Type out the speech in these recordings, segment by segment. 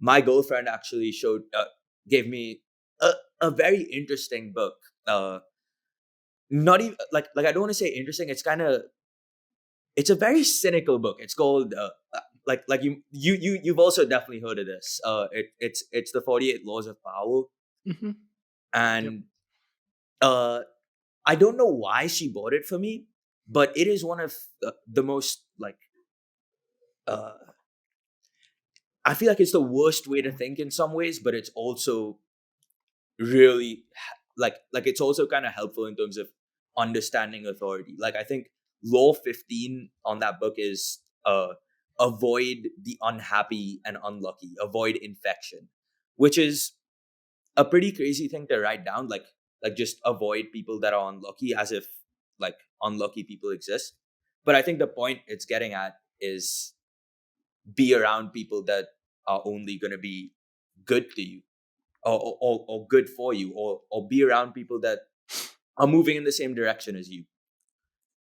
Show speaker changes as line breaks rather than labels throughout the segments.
my girlfriend actually gave me a very interesting book. Not even like I don't want to say interesting. It's a very cynical book. It's called like you've also definitely heard of this. It's the 48 Laws of Power,
Mm-hmm. Yep.
and uh, I don't know why she bought it for me, but it is one of the most like uh, I feel like it's the worst way to think in some ways, but it's also really like it's also kind of helpful in terms of understanding authority. Like I think law 15 on that book is avoid the unhappy and unlucky, avoid infection, which is a pretty crazy thing to write down. Like just avoid people that are unlucky, as if like unlucky people exist. But I think the point it's getting at is be around people that are only going to be good to you, or good for you, or be around people that are moving in the same direction as you.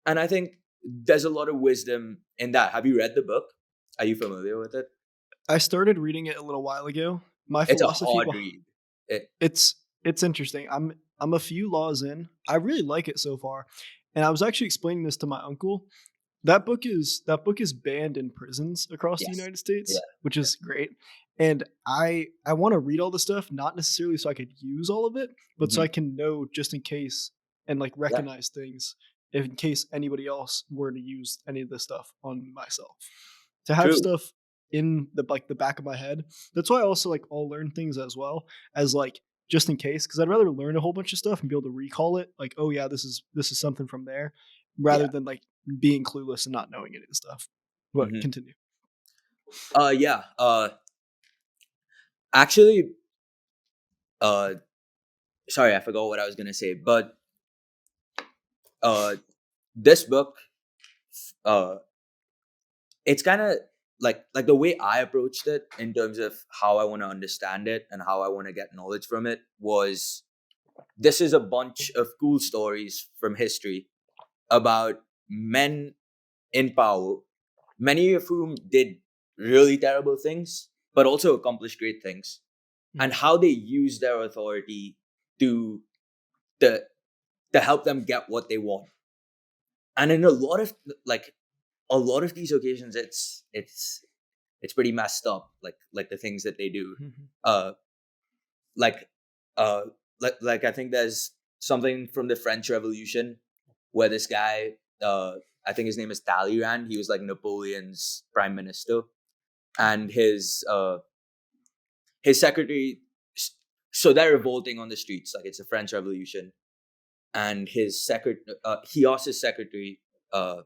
And I think there's a lot of wisdom in that. Have you read the book? Are you familiar with it?
I started reading it a little while ago. My
It's a
philosophy
hard read. It,
it's interesting. I'm a few laws in. I really like it so far. And I was actually explaining this to my uncle. That book is banned in prisons across the
yes.
United
Yeah.
States, which is great. And I want to read all the stuff, not necessarily so I could use all of it, but so
Hmm.
I can know just in case and like
Yeah.
recognize things if in case anybody else were to use any of this stuff on myself. To have
True.
stuff in the back of my head. That's why I also like I'll learn things as well as like just in case, because I'd rather learn a whole bunch of stuff and be able to recall it. Like, oh yeah, this is something from there, rather
Yeah.
than like being clueless and not knowing any of the stuff. But
Hmm.
continue.
Yeah. Actually, uh, sorry, I forgot what I was gonna say. But uh, this book, uh, it's kind of like the way I approached it in terms of how I want to understand it and how I want to get knowledge from it was this is a bunch of cool stories from history about men in power, many of whom did really terrible things, but also accomplished great things, and
Mhm.
how they use their authority to to to help them get what they want. And in like a lot of these occasions, it's pretty messed up, like the things that they do.
Mhm.
Uh, like uh, like I think there's something from the French Revolution where this guy, I think his name is Talleyrand. He was like Napoleon's prime minister, and his secretary. So they're revolting on the streets, like it's a French Revolution, and his he asked his secretary, uh,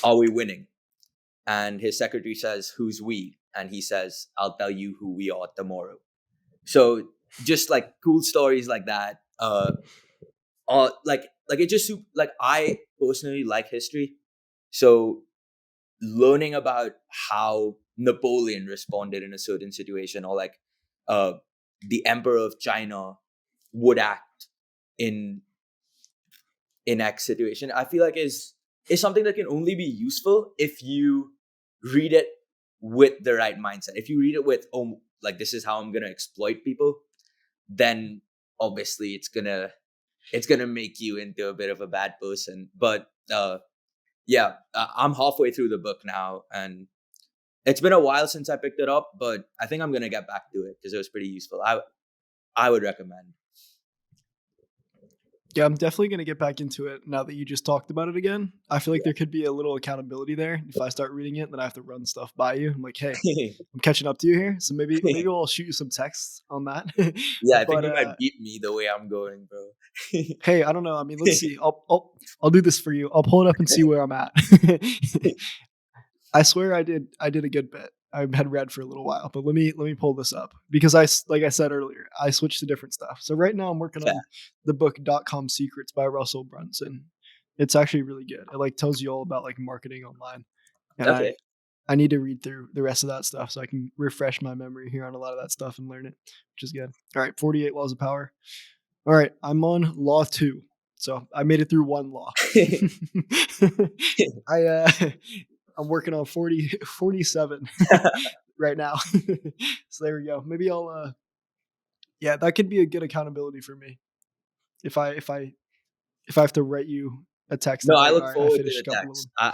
"Are we winning?" And his secretary says, "Who's we?" And he says, "I'll tell you who we are tomorrow." So just like cool stories like that. Like it just like I personally like history, so learning about how Napoleon responded in a certain situation, or like uh, the Emperor of China would act in X situation, I feel like is something that can only be useful if you read it with the right mindset. If you read it with, oh, like this is how I'm gonna exploit people, then obviously it's gonna make you into a bit of a bad person. But yeah, I'm halfway through the book now, and it's been a while since I picked it up, but I think I'm gonna get back to it because it was pretty useful. I would recommend.
Yeah, I'm definitely gonna get back into it now that you just talked about it again. I feel like there could be a little accountability there. If I start reading it, then I have to run stuff by you. I'm like, hey,
Yeah.
I'm catching up to you here, so maybe I'll shoot you some texts on that.
Yeah, I think
But
you might beat me the way I'm going, bro.
hey, I don't know. I mean, let's see. I'll do this for you. I'll pull it up and see where I'm at. I swear I did a good bit. I had read for a little while, but let me pull this up because like I said earlier, I switched to different stuff. So right now I'm working
Fair.
on the book .com Secrets by Russell Brunson. It's actually really good. It like tells you all about like marketing online, and I
Okay.
I need to read through the rest of that stuff so I can refresh my memory here on a lot of that stuff and learn it, which is good. All right, 48 laws of power. All right, I'm on law 2. So I made it through one law. I I'm working on 47. right now. So there we go. Maybe I'll yeah, that could be a good accountability for me. If I have to write you a text
No,
of
I
like,
look
all right, I
forward to
finished
the
a couple of
text.
them.